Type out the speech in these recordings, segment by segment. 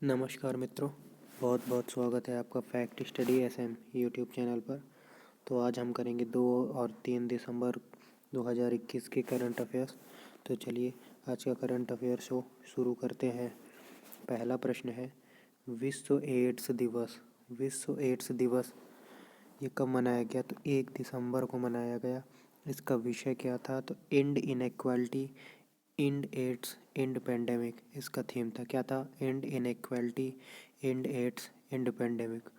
नमस्कार मित्रों, बहुत बहुत स्वागत है आपका fact study SM YouTube channel पर। तो आज हम करेंगे 2 और 3 दिसंबर 2021 के करंट अफेयर्स। तो चलिए आज का करंट अफेयर शो शुरू करते हैं। पहला प्रश्न है, विश्व एड्स दिवस। विश्व एड्स दिवस ये कब मनाया गया? तो 1 दिसंबर को मनाया गया। इसका विषय क्या था? तो end inequality, end AIDS, end pandemic. इसका थीम था। क्या था? End inequality, end AIDS, end pandemic.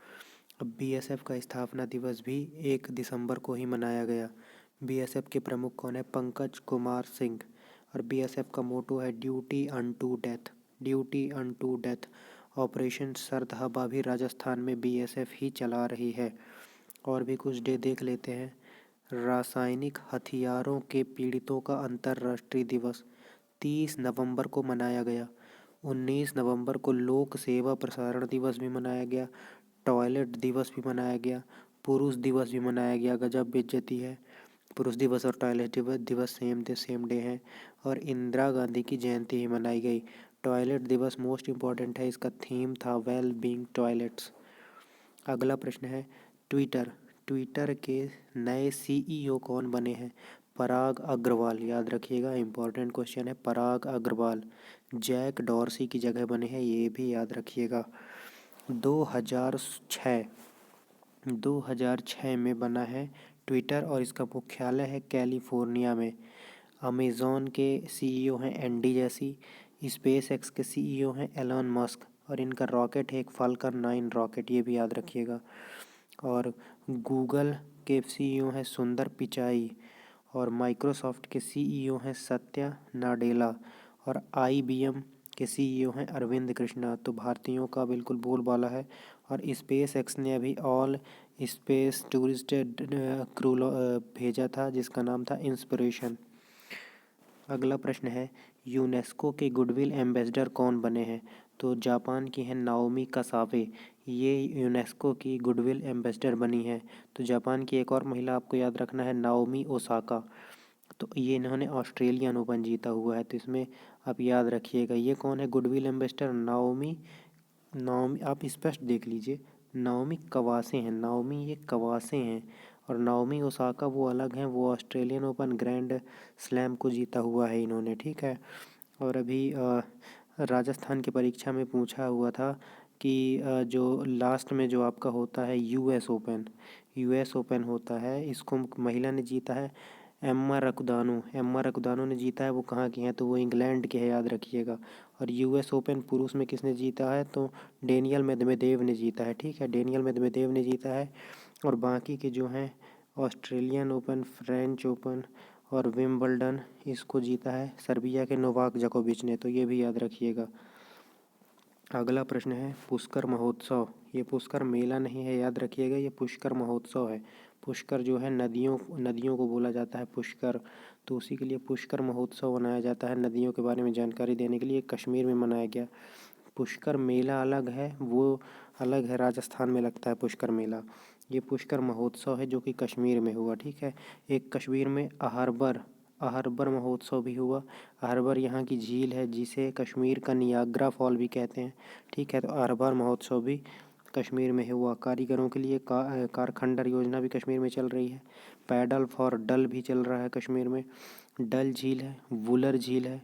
अब बीएसएफ का स्थापना दिवस भी 1 दिसंबर को ही मनाया गया। बीएसएफ के प्रमुख कौन है? पंकज कुमार सिंह। और बीएसएफ का मोटो है duty unto death, duty unto death. Operation सरदहबा भी राजस्थान में बीएसएफ ही चला रही है। और भी कुछ डे देख लेते हैं। रासायनिक हथियारों के पीड़ितों का अंतर्राष्ट्रीय दिवस 30 नवंबर को मनाया गया। 19 नवंबर को लोक सेवा प्रसारण दिवस भी मनाया गया। टॉयलेट दिवस भी मनाया गया। पुरुष दिवस भी मनाया गया। गजब बेइज्जती है। पुरुष दिवस और टॉयलेट दिवस सेम डे हैं। और इंदिरा गांधी की जयंती ही मनाई गई। टॉयलेट दिवस मोस्ट इम्पॉर्टेंट है। इसका थीम था वेल बीइंग टॉयलेट्स। अगला प्रश्न है, ट्विटर। ट्विटर के नए सीईओ कौन बने हैं? पराग अग्रवाल। याद रखिएगा, इंपॉर्टेंट क्वेश्चन है। पराग अग्रवाल जैक डॉर्सी की जगह बने हैं, ये भी याद रखिएगा। 2006 2006 में बना है ट्विटर और इसका मुख्यालय है कैलिफोर्निया में। अमेज़ॉन के सीईओ हैं एंडी जेसी। स्पेस एक्स के सीईओ हैं एलन मस्क और इनका रॉकेट है एक फाल्कन 9 रॉकेट, ये भी याद रखिएगा। और गूगल के सीईओ हैं सुंदर पिचाई। और माइक्रोसॉफ्ट के सीईओ हैं सत्या नाडेला। और आईबीएम के सीईओ हैं अरविंद कृष्णा। तो भारतीयों का बिल्कुल बोलबाला है। और स्पेस एक्स ने अभी ऑल स्पेस टूरिस्ट क्रू भेजा था जिसका नाम था इंस्पिरेशन। अगला प्रश्न है, यूनेस्को के गुडविल एम्बेसडर कौन बने हैं? तो जापान की हैं नाओमी कसावे, ये यूनेस्को की गुडविल एम्बेसडर बनी है। तो जापान की एक और महिला आपको याद रखना है, नाओमी ओसाका। तो ये इन्होंने ऑस्ट्रेलियन ओपन जीता हुआ है। तो इसमें आप याद रखिएगा, ये कौन है गुडविल एम्बेसडर? नाओमी। नाओमी आप स्पष्ट देख लीजिए, नाओमी कवासे हैं। नाओमी ये कवासे हैं। और नाओमी ओसाका वो अलग हैं, वो ऑस्ट्रेलियन ओपन ग्रैंड स्लैम को जीता हुआ है इन्होंने, ठीक है। और अभी राजस्थान की परीक्षा में पूछा हुआ था कि जो लास्ट में जो आपका होता है यूएस ओपन, यूएस ओपन होता है, इसको महिला ने जीता है एम्मा रकुदानू। एम्मा रकुदानू ने जीता है। वो कहाँ की हैं? तो वो इंग्लैंड के हैं, याद रखिएगा। और यूएस ओपन पुरुष में किसने जीता है? तो डेनियल मेदवेदेव ने जीता है, ठीक है। डेनियल मेदवेदेव ने जीता है। और बाकी के जो हैं ऑस्ट्रेलियन ओपन, फ्रेंच ओपन और विम्बलडन, इसको जीता है सर्बिया के नोवाक जोकोविच ने। तो ये भी याद रखिएगा। अगला प्रश्न है, पुष्कर महोत्सव। ये पुष्कर मेला नहीं है, याद रखिएगा, ये पुष्कर महोत्सव है। पुष्कर जो है नदियों नदियों को बोला जाता है पुष्कर, तो उसी के लिए पुष्कर महोत्सव मनाया जाता है। नदियों के बारे में जानकारी देने के लिए कश्मीर में मनाया गया। पुष्कर मेला अलग है, वो अलग है, राजस्थान में लगता है पुष्कर मेला। ये पुष्कर महोत्सव है जो कि कश्मीर में हुआ, ठीक है। एक कश्मीर में अहरबर अहरबर महोत्सव भी हुआ। अहरबर यहाँ की झील है जिसे कश्मीर का नियाग्रा फॉल भी कहते हैं, ठीक है। तो अहरबर महोत्सव भी कश्मीर में हुआ। कारीगरों के लिए कारखंडर योजना भी कश्मीर में चल रही है। पैडल फॉर डल भी चल रहा है कश्मीर में। डल झील है, वुलर झील है।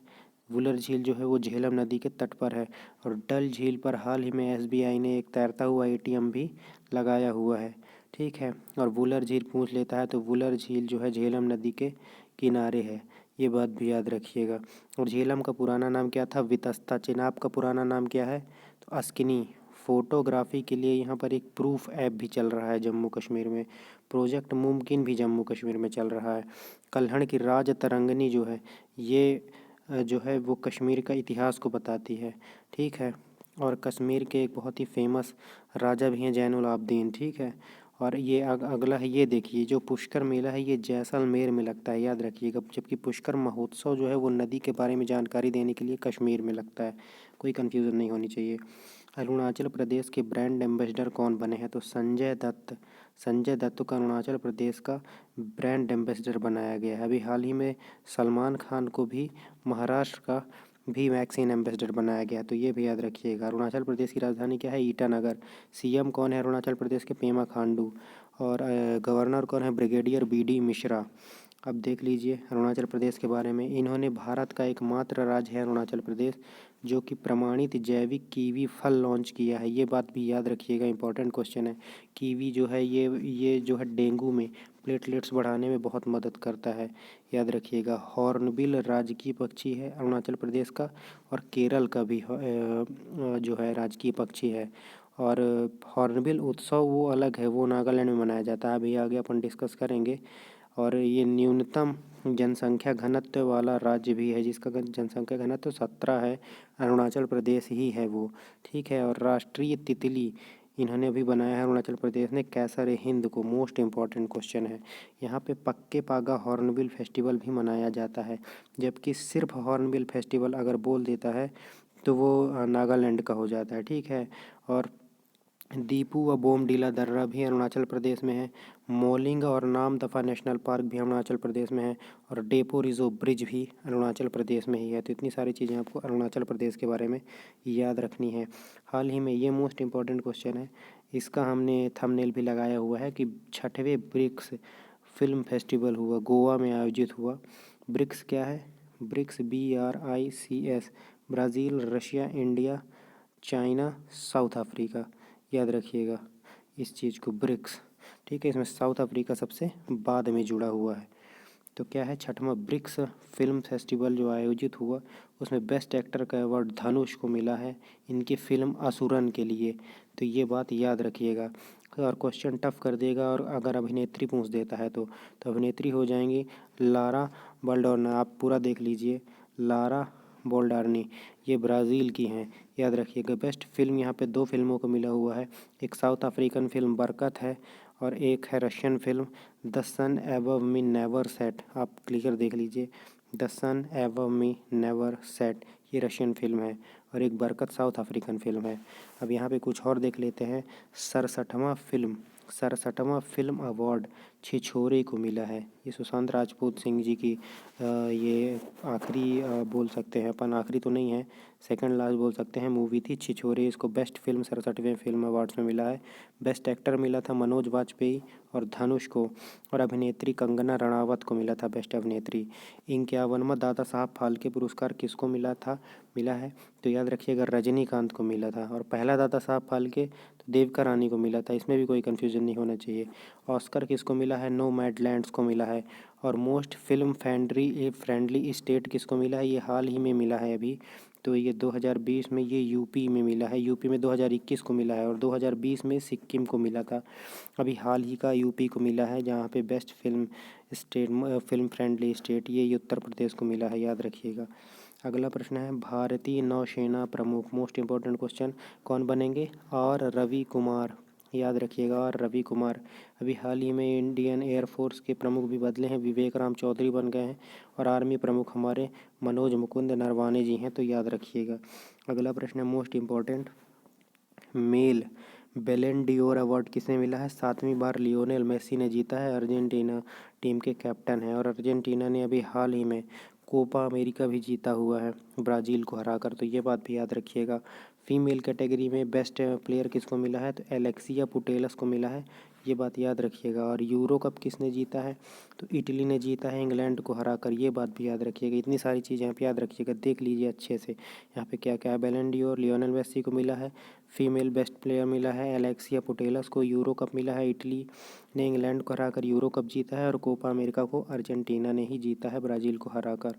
वुलर झील जो है वो झेलम नदी के तट पर है। और डल झील पर हाल ही में एसबीआई ने एक तैरता हुआ एटीएम भी लगाया हुआ है, ठीक है। और वुलर झील पूछ लेता है तो वुलर झील जो है झेलम नदी के किनारे है, ये बात भी याद रखिएगा। और झेलम का पुराना नाम क्या था? वितस्ता। चेनाब का पुराना नाम क्या है? तो अस्किनी। फोटोग्राफी के लिए यहाँ पर एक प्रूफ ऐप भी चल रहा है जम्मू कश्मीर में। प्रोजेक्ट मुमकिन भी जम्मू कश्मीर में चल रहा है। कल्हड़ की राज तरंगनी जो है ये जो है वो कश्मीर का इतिहास को बताती है, ठीक है। और कश्मीर के एक बहुत ही फेमस राजा भी हैं जैनुल आबदीन, ठीक है। और ये अगला है, ये देखिए जो पुष्कर मेला है ये जैसलमेर में लगता है, याद रखिएगा। जबकि पुष्कर महोत्सव जो है वो नदी के बारे में जानकारी देने के लिए कश्मीर में लगता है, कोई कन्फ्यूज़न नहीं होनी चाहिए। अरुणाचल प्रदेश के ब्रांड एम्बेसडर कौन बने हैं? तो संजय दत्त। संजय दत्त को अरुणाचल प्रदेश का ब्रांड एम्बेसडर बनाया गया है। अभी हाल ही में सलमान खान को भी महाराष्ट्र का भी वैक्सीन एम्बेसडर बनाया गया, तो ये भी याद रखिएगा। अरुणाचल प्रदेश की राजधानी क्या है? ईटानगर। सीएम कौन है अरुणाचल प्रदेश के? पेमा खांडू। और गवर्नर कौन है? Brigadier BD Mishra. अब देख लीजिए अरुणाचल प्रदेश के बारे में। इन्होंने भारत का एकमात्र राज्य है अरुणाचल प्रदेश जो कि प्रमाणित जैविक कीवी फल लॉन्च किया है। ये बात भी याद रखिएगा, इंपॉर्टेंट क्वेश्चन है। कीवी जो है ये जो है डेंगू में प्लेटलेट्स बढ़ाने में बहुत मदद करता है, याद रखिएगा। हॉर्नबिल राजकीय पक्षी है अरुणाचल प्रदेश का, और केरल का भी जो है राजकीय पक्षी है। और हॉर्नबिल उत्सव वो अलग है, वो नागालैंड में मनाया जाता है, अभी आगे अपन डिस्कस करेंगे। और ये न्यूनतम जनसंख्या घनत्व वाला राज्य भी है, जिसका जनसंख्या घनत्व 17 है, अरुणाचल प्रदेश ही है वो, ठीक है। और राष्ट्रीय तितली इन्होंने भी बनाया है अरुणाचल प्रदेश ने, कैसर हिंद को। मोस्ट इम्पॉर्टेंट क्वेश्चन है। यहाँ पे पक्के पागा हॉर्नबिल फेस्टिवल भी मनाया जाता है, जबकि सिर्फ हॉर्नबिल फेस्टिवल अगर बोल देता है तो वो नागालैंड का हो जाता है, ठीक है। और दीपू व बोमडीला दर्रा भी अरुणाचल प्रदेश में है। मोलिंग और नामदफा नेशनल पार्क भी अरुणाचल प्रदेश में है। और डेपो रिजो ब्रिज भी अरुणाचल प्रदेश में ही है। तो इतनी सारी चीज़ें आपको अरुणाचल प्रदेश के बारे में याद रखनी है। हाल ही में ये मोस्ट इम्पॉर्टेंट क्वेश्चन है, इसका हमने थंबनेल भी लगाया हुआ है कि 6वें ब्रिक्स फिल्म फेस्टिवल हुआ, गोवा में आयोजित हुआ। ब्रिक्स क्या है? BRICS BRICS, Brazil, Russia, India, China, south Africa. याद रखिएगा इस चीज़ को, ब्रिक्स, ठीक है। इसमें साउथ अफ्रीका सबसे बाद में जुड़ा हुआ है। तो क्या है? 6वां ब्रिक्स फिल्म फेस्टिवल जो आयोजित हुआ, उसमें बेस्ट एक्टर का अवार्ड धनुष को मिला है इनकी फिल्म असुरन के लिए। तो ये बात याद रखिएगा। और क्वेश्चन टफ कर देगा, और अगर अभिनेत्री पूछ देता है तो अभिनेत्री हो जाएंगी लारा बाल्डोना। आप पूरा देख लीजिए, लारा बोल्डार्नी, ये ब्राज़ील की हैं, याद रखिएगा। बेस्ट फिल्म यहाँ पे 2 फिल्मों को मिला हुआ है, एक साउथ अफ्रीकन फिल्म बरकत है, और एक है Russian film the sun above me never set. आप क्लियर देख लीजिए, the sun above me never set ये रशियन फिल्म है, और एक बरकत साउथ अफ्रीकन फिल्म है। अब यहाँ पे कुछ और देख लेते हैं। 67वां फिल्म अवार्ड छिछोरे को मिला है। ये सुशांत राजपूत सिंह जी की ये आखिरी बोल सकते हैं अपन, आखिरी तो नहीं है, सेकंड लास्ट बोल सकते हैं, मूवी थी छिछोरे। इसको बेस्ट फिल्म 67वें फिल्म अवार्ड्स में मिला है। बेस्ट एक्टर मिला था मनोज वाजपेयी और धनुष को, और अभिनेत्री कंगना रणावत को मिला था बेस्ट अभिनेत्री। 51वां दादा साहब फाल्के पुरस्कार किसको मिला है? तो याद रखिएगा रजनीकांत को मिला था। और पहला दादा साहब फाल्के तो देविका रानी को मिला था, इसमें भी कोई कन्फ्यूजन नहीं होना चाहिए। ऑस्कर किसको मिला है? नोमैडलैंड्स को मिला है। और मोस्ट फिल्म फ्रेंडली स्टेट किसको मिला है? ये हाल ही में मिला है अभी, तो ये 2020 में ये यूपी में मिला है। यूपी में 2021 को मिला है, और 2020 में सिक्किम को मिला था। अभी हाल ही का यूपी को मिला है, जहाँ पे बेस्ट फिल्म फ्रेंडली स्टेट ये उत्तर प्रदेश को मिला है, याद रखिएगा। अगला प्रश्न है भारतीय नौसेना प्रमुख, मोस्ट इम्पोर्टेंट क्वेश्चन, कौन बनेंगे? R रवि कुमार, याद रखिएगा R रवि कुमार। अभी हाल ही में इंडियन एयरफोर्स के प्रमुख भी बदले हैं, विवेक राम चौधरी बन गए हैं, और आर्मी प्रमुख हमारे मनोज मुकुंद नरवाने जी हैं, तो याद रखिएगा। अगला प्रश्न है मोस्ट इम्पोर्टेंट, मेल बैलन डियोर अवार्ड किसे मिला है? 7वीं बार लियोनेल मेसी ने जीता है, अर्जेंटीना टीम के कैप्टन हैं, और अर्जेंटीना ने अभी हाल ही में कोपा अमेरिका भी जीता हुआ है ब्राज़ील को हराकर, तो ये बात भी याद रखिएगा। फीमेल कैटेगरी में बेस्ट प्लेयर किसको मिला है? तो एलेक्सिया पुटेलस को मिला है, ये बात याद रखिएगा। और यूरो कप किसने जीता है? तो इटली ने जीता है इंग्लैंड को हराकर, ये बात भी याद रखिएगा। इतनी सारी चीज़ें यहाँ पे याद रखिएगा, देख लीजिए अच्छे से। यहाँ पे क्या क्या है, बैलन डियोर लियोनेल मेसी को मिला है, फीमेल बेस्ट प्लेयर मिला है एलेक्सिया पुटेलस को, यूरो कप मिला है इटली ने इंग्लैंड को हराकर यूरो कप जीता है, और कोपा अमेरिका को अर्जेंटीना ने ही जीता है ब्राज़ील को हराकर।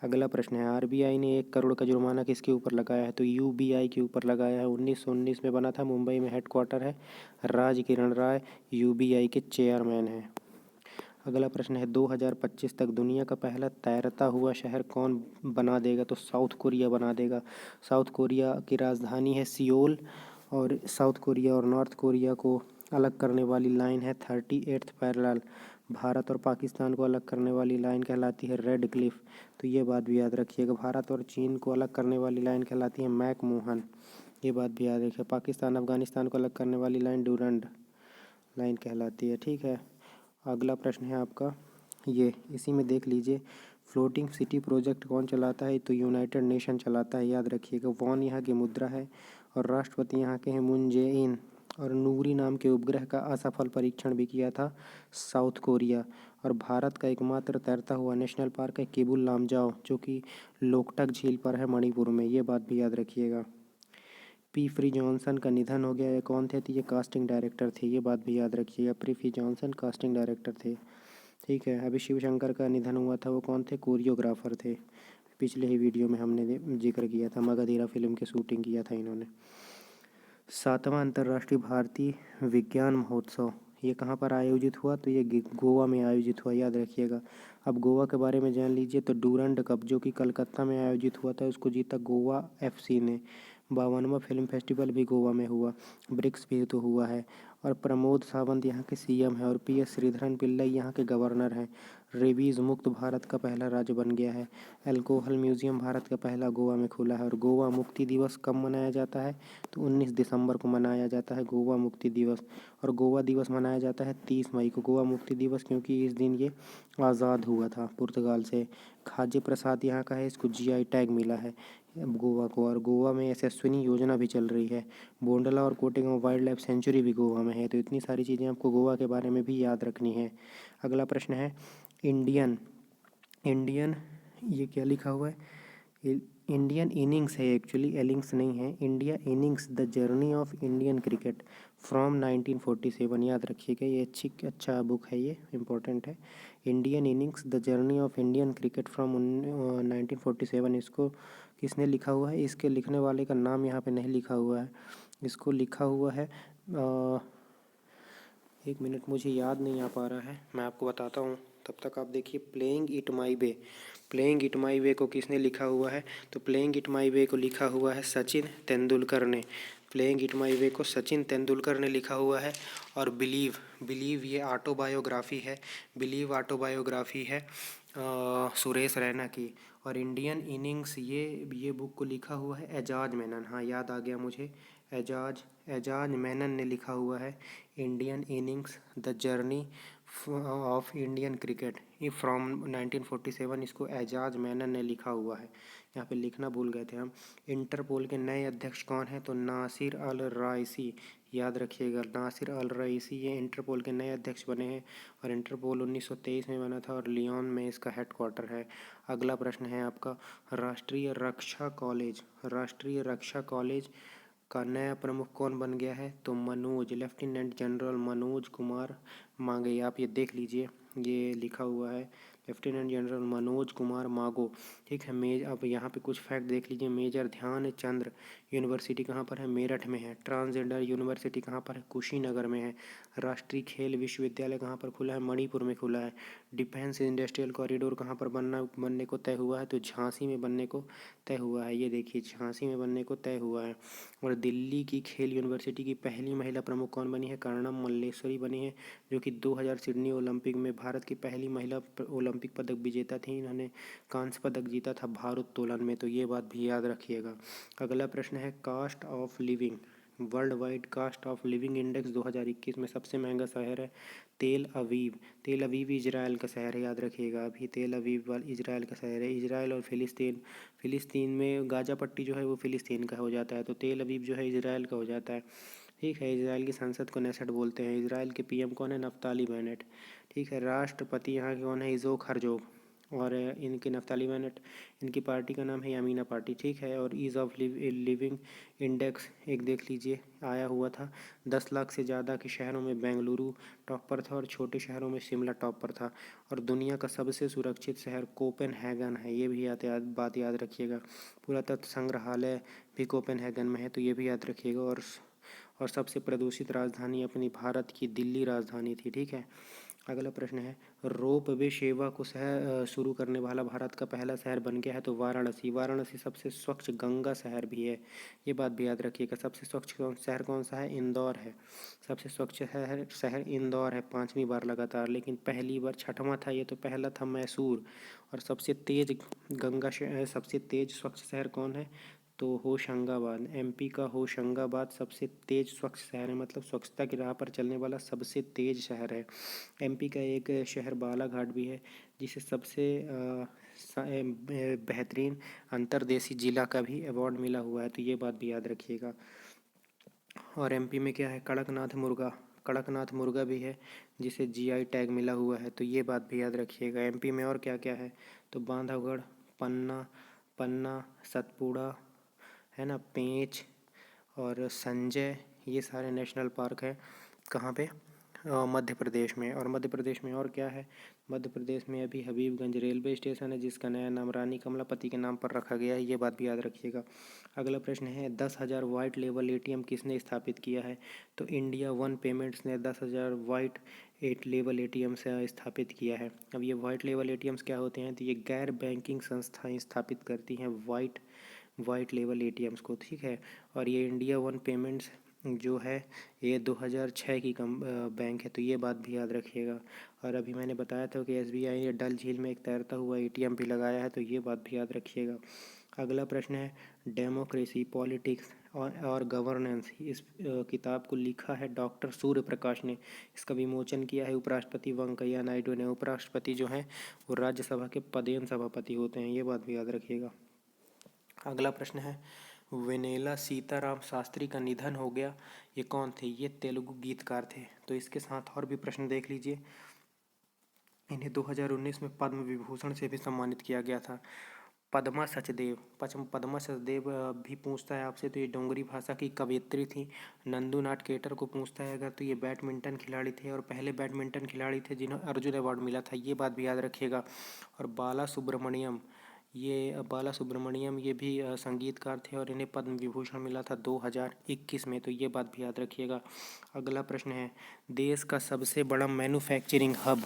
अगला प्रश्न है RBI ने 1 करोड़ का जुर्माना किसके ऊपर लगाया है? तो UBI के ऊपर लगाया है। 1919 में बना था, मुंबई में हेडक्वार्टर है, राज किरण राय UBI के चेयरमैन हैं। अगला प्रश्न है 2025 तक दुनिया का पहला तैरता हुआ शहर कौन बना देगा? तो साउथ कोरिया बना देगा। साउथ कोरिया की राजधानी है सियोल, और साउथ कोरिया और नॉर्थ कोरिया को अलग करने वाली लाइन है 38th पैरेलल। भारत और पाकिस्तान को अलग करने वाली लाइन कहलाती है रेड क्लिफ, तो ये बात भी याद रखिएगा। भारत और चीन को अलग करने वाली लाइन कहलाती है मैकमोहन, ये बात भी याद रखिए। पाकिस्तान अफगानिस्तान को अलग करने वाली लाइन डूरंड लाइन कहलाती है, ठीक है। अगला प्रश्न है आपका ये, इसी में देख लीजिए, फ्लोटिंग सिटी प्रोजेक्ट कौन चलाता है? तो यूनाइटेड नेशन चलाता है, याद रखिएगा। वॉन यहाँ की मुद्रा है और राष्ट्रपति यहाँ के हैं मून जे इन। और नूरी नाम के उपग्रह का असफल परीक्षण भी किया था साउथ कोरिया। और भारत का एकमात्र तैरता हुआ नेशनल पार्क है केबुल लामजाओ, जो कि लोकटक झील पर है मणिपुर में, ये बात भी याद रखिएगा। पी फ्री जॉनसन का निधन हो गया। ये कौन थे? तो ये कास्टिंग डायरेक्टर थे, ये बात भी याद रखिएगा। P free Johnson casting director थे, ठीक है। अभी शिव शंकर का निधन हुआ था, वो कौन थे? कोरियोग्राफर थे। पिछले ही वीडियो में हमने जिक्र किया था, मगधीरा फिल्म की शूटिंग किया था इन्होंने। 7वां अंतर्राष्ट्रीय भारतीय विज्ञान महोत्सव ये कहाँ पर आयोजित हुआ? तो ये गोवा में आयोजित हुआ, याद रखिएगा। अब गोवा के बारे में जान लीजिए। तो डूरंड कप जो कि कलकत्ता में आयोजित हुआ था, उसको जीता गोवा एफसी ने। 52वां फिल्म फेस्टिवल भी गोवा में हुआ। ब्रिक्स भी तो हुआ है। और प्रमोद सावंत यहाँ के सीएम है और पीएस श्रीधरन पिल्लई यहाँ के गवर्नर हैं। रेबीज मुक्त भारत का पहला राज्य बन गया है। अल्कोहल म्यूजियम भारत का पहला गोवा में खुला है। और गोवा मुक्ति दिवस कब मनाया जाता है? तो 19 दिसंबर को मनाया जाता है गोवा मुक्ति दिवस। और गोवा दिवस मनाया जाता है 30 मई को, गोवा मुक्ति दिवस, क्योंकि इस दिन ये आज़ाद हुआ था पुर्तगाल से। खाद्य प्रसाद यहाँ का है, इसको जीआई टैग मिला है गोवा को। और गोवा में यशस्विनी योजना भी चल रही है। बोंडला और कोटेगांव वाइल्ड लाइफ सेंचुरी भी गोवा में है। तो इतनी सारी चीज़ें आपको गोवा के बारे में भी याद रखनी है। अगला प्रश्न है इंडियन इंडियन ये क्या लिखा हुआ है? इंडियन इनिंग्स है, एक्चुअली एलिंग्स नहीं है। India innings the journey of Indian cricket from 1947, याद रखिएगा। ये अच्छा बुक है, ये इम्पोर्टेंट है। Indian innings the journey of Indian cricket from 1947, इसको किसने लिखा हुआ है? इसके लिखने वाले का नाम यहाँ पे नहीं लिखा हुआ है। इसको लिखा हुआ है एक मिनट, मुझे याद नहीं आ पा रहा है, मैं आपको बताता हूँ। तब तक आप देखिए। Playing it my way, playing it my way को किसने लिखा हुआ है? तो प्लेइंग इट माई वे को लिखा हुआ है सचिन तेंदुलकर ने। प्लेइंग इट माई वे को सचिन तेंदुलकर ने लिखा हुआ है। और बिलीव ये ऑटोबायोग्राफी है। बिलीव ऑटोबायोग्राफी है सुरेश रैना की। और इंडियन इनिंग्स ये बुक को लिखा हुआ है एजाज मेनन। हाँ, याद आ गया मुझे। एजाज मेनन ने लिखा हुआ है Indian innings the journey of Indian cricket ये फ्रॉम 1947, इसको एजाज मेनन ने लिखा हुआ है। यहाँ पे लिखना भूल गए थे हम। इंटरपोल के नए अध्यक्ष कौन हैं? तो नासिर अल राइसी, याद रखिएगा। नासिर अल राइसी ये इंटरपोल के नए अध्यक्ष बने हैं। और इंटरपोल 1923 में बना था और लियोन में इसका हेडक्वार्टर है। अगला प्रश्न है आपका राष्ट्रीय रक्षा कॉलेज का नया प्रमुख कौन बन गया है? तो लेफ्टिनेंट जनरल मनोज कुमार मांगे। आप ये देख लीजिए, ये लिखा हुआ है लेफ्टिनेंट जनरल मनोज कुमार मागो, ठीक है। अब यहाँ पे कुछ फैक्ट देख लीजिए। मेजर ध्यानचंद्र यूनिवर्सिटी कहाँ पर है? मेरठ में है। ट्रांसजेंडर यूनिवर्सिटी कहाँ पर है? कुशीनगर में है। राष्ट्रीय खेल विश्वविद्यालय कहाँ पर खुला है? मणिपुर में खुला है। डिफेंस इंडस्ट्रियल कॉरिडोर कहाँ पर बनने को तय हुआ है? तो झांसी में बनने को तय हुआ है। ये देखिए, झांसी में बनने को तय हुआ है। और दिल्ली की खेल यूनिवर्सिटी की पहली महिला प्रमुख कौन बनी है? कर्णम मल्लेश्वरी बनी है, जो कि 2000 सिडनी ओलंपिक में भारत की पहली महिला ओलंपिक पदक विजेता थी। इन्होंने कांस्य पदक जीता था भारोत्तोलन में, तो ये बात भी याद रखिएगा। अगला प्रश्न है cost of living, world wide cost of living index 2021 में सबसे महंगा शहर है तेल अवीव। तेल अवीव इजराइल का शहर है, याद रखिएगा। अभी तेल अवीव इजराइल का शहर है। इजराइल और फिलिस्तीन में गाजा पट्टी जो है वो फिलिस्तीन का हो जाता है, तो तेल अवीव जो है इजराइल का हो जाता है, ठीक है। इजराइल की संसद को नेसेट बोलते हैं। इजराइल के पीएम कौन है? नफ्ताली बेनेट, ठीक है। राष्ट्रपति यहाँ के कौन है? इज़ोक हर्जोग। और इनके नफ्ताली बेनेट, इनकी पार्टी का नाम है यमीना पार्टी, ठीक है। और ईज़ ऑफ लिविंग इंडेक्स एक देख लीजिए, आया हुआ था 10 लाख से ज़्यादा के शहरों में बेंगलुरु टॉप पर था और छोटे शहरों में शिमला टॉप पर था। और दुनिया का सबसे सुरक्षित शहर कोपेनहेगन है, ये भी बात याद रखिएगा। पुरातत्व संग्रहालय भी कोपेनहेगन में है, तो ये भी याद रखिएगा। और सबसे प्रदूषित राजधानी अपनी भारत की दिल्ली राजधानी थी, ठीक है। अगला प्रश्न है रोपवे सेवा को शुरू करने वाला भारत का पहला शहर बन गया है, तो वाराणसी सबसे स्वच्छ गंगा शहर भी है, ये बात भी याद रखिएगा। सबसे स्वच्छ शहर कौन सा है? इंदौर है। सबसे स्वच्छ शहर इंदौर है 5वीं बार लगातार, लेकिन पहली बार 6वां था ये, तो पहला था मैसूर। और सबसे तेज स्वच्छ शहर कौन है? तो होशंगाबाद, एमपी का होशंगाबाद सबसे तेज स्वच्छ शहर है, मतलब स्वच्छता की राह पर चलने वाला सबसे तेज शहर है। एमपी का एक शहर बालाघाट भी है, जिसे सबसे बेहतरीन अंतर्देशीय जिला का भी अवार्ड मिला हुआ है, तो ये बात भी याद रखिएगा। और एमपी में क्या है, कड़कनाथ मुर्गा, कड़कनाथ मुर्गा भी है जिसे जीआई टैग मिला हुआ है, तो ये बात भी याद रखिएगा। एमपी में और क्या क्या है, तो बांधवगढ़, पन्ना, पन्ना, सतपुड़ा है ना, पेंच और संजय, ये सारे नेशनल पार्क हैं। कहाँ पे, मध्य प्रदेश में। और मध्य प्रदेश में और क्या है, मध्य प्रदेश में अभी हबीबगंज रेलवे स्टेशन है जिसका नया नाम रानी कमलापति के नाम पर रखा गया है, ये बात भी याद रखिएगा। अगला प्रश्न है 10,000 वाइट लेबल एटीएम किसने स्थापित किया है, तो इंडिया वन पेमेंट्स ने 10,000 वाइट लेबल एटीएम से स्थापित किया है। अब ये वाइट लेबल एटीएम्स क्या होते हैं, तो ये गैर बैंकिंग संस्थाएं स्थापित करती हैं वाइट लेबल एटीएम्स को, ठीक है। और ये इंडिया वन पेमेंट्स जो है ये 2006 की बैंक है, तो ये बात भी याद रखिएगा। और अभी मैंने बताया था कि एसबीआई ने डल झील में एक तैरता हुआ एटीएम भी लगाया है, तो ये बात भी याद रखिएगा। अगला प्रश्न है डेमोक्रेसी, पॉलिटिक्स और गवर्नेंस, इस किताब को लिखा है डॉक्टर सूर्य प्रकाश ने। इसका विमोचन किया है उपराष्ट्रपति वेंकैया नायडू ने। उपराष्ट्रपति जो हैं वो राज्यसभा के पदेन सभापति होते हैं, ये बात भी याद रखिएगा। अगला प्रश्न है वेनेला सीताराम शास्त्री का निधन हो गया, ये कौन थे, ये तेलुगु गीतकार थे। तो इसके साथ और भी प्रश्न देख लीजिए। इन्हें 2019 में पद्म विभूषण से भी सम्मानित किया गया था। पद्मा सचदेव भी पूछता है आपसे, तो ये डोंगरी भाषा की कवयित्री थी। नंदू नाटकेटर को पूछता है अगर, तो ये बैडमिंटन खिलाड़ी थे और पहले बैडमिंटन खिलाड़ी थे जिन्हें अर्जुन अवार्ड मिला था, ये बात भी याद रखिएगा। और बाला सुब्रमण्यम ये भी संगीतकार थे और इन्हें पद्म विभूषण मिला था 2021 में, तो ये बात भी याद रखिएगा। अगला प्रश्न है देश का सबसे बड़ा मैन्युफैक्चरिंग हब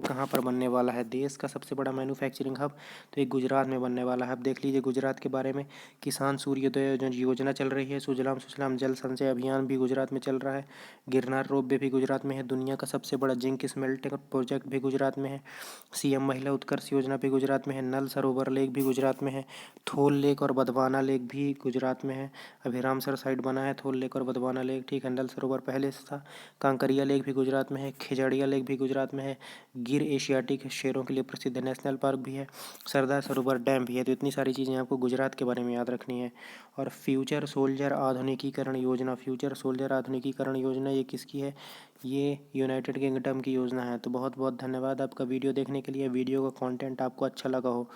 कहाँ पर बनने वाला है, देश का सबसे बड़ा मैन्युफैक्चरिंग हब, तो ये गुजरात में बनने वाला है। अब देख लीजिए गुजरात के बारे में, किसान सूर्योदय योजना चल रही है, सुजलाम सुफलाम जल संचय अभियान भी गुजरात में चल रहा है, गिरनार रोपवे भी गुजरात में है, दुनिया का सबसे बड़ा जिंक स्मेल्टिंग प्रोजेक्ट भी गुजरात में है, सीएम महिला उत्कर्ष योजना भी गुजरात में है, नल सरोवर लेक भी गुजरात में है, थोल लेक और बधवाना लेक भी गुजरात में है। अभी रामसर साइड बना है थोल लेक और बधवाना लेक, ठीक है। नल सरोवर पहले से था। कांकरिया लेक भी गुजरात में है, खिजड़िया लेक भी गुजरात में है, गिर एशियाटिक शेरों के लिए प्रसिद्ध नेशनल पार्क भी है, सरदार सरोवर डैम भी है। तो इतनी सारी चीज़ें आपको गुजरात के बारे में याद रखनी है। और फ्यूचर सोल्जर आधुनिकीकरण योजना ये किसकी है, ये यूनाइटेड किंगडम की योजना है। तो बहुत बहुत धन्यवाद आपका वीडियो देखने के लिए। वीडियो का कंटेंट आपको अच्छा लगा हो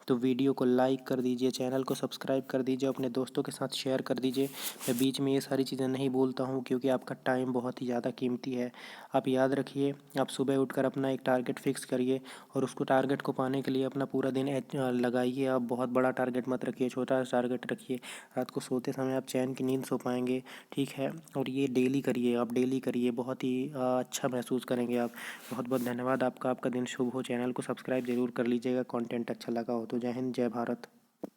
तो वीडियो को लाइक कर दीजिए, चैनल को सब्सक्राइब कर दीजिए, अपने दोस्तों के साथ शेयर कर दीजिए। मैं बीच में ये सारी चीज़ें नहीं बोलता हूँ क्योंकि आपका टाइम बहुत ही ज़्यादा कीमती है। आप याद रखिए, आप सुबह उठकर अपना एक टारगेट फिक्स करिए और उसको टारगेट को पाने के लिए अपना पूरा दिन लगाइए। आप बहुत बड़ा टारगेट मत रखिए, छोटा टारगेट रखिए। रात को सोते समय आप चैन की नींद सो पाएंगे, ठीक है। और ये डेली करिए, आप डेली करिए, बहुत ही अच्छा महसूस करेंगे आप। बहुत बहुत धन्यवाद आपका दिन शुभ हो। चैनल को सब्सक्राइब जरूर कर लीजिएगा, कंटेंट अच्छा लगा हो तो। जय हिंद, जय भारत।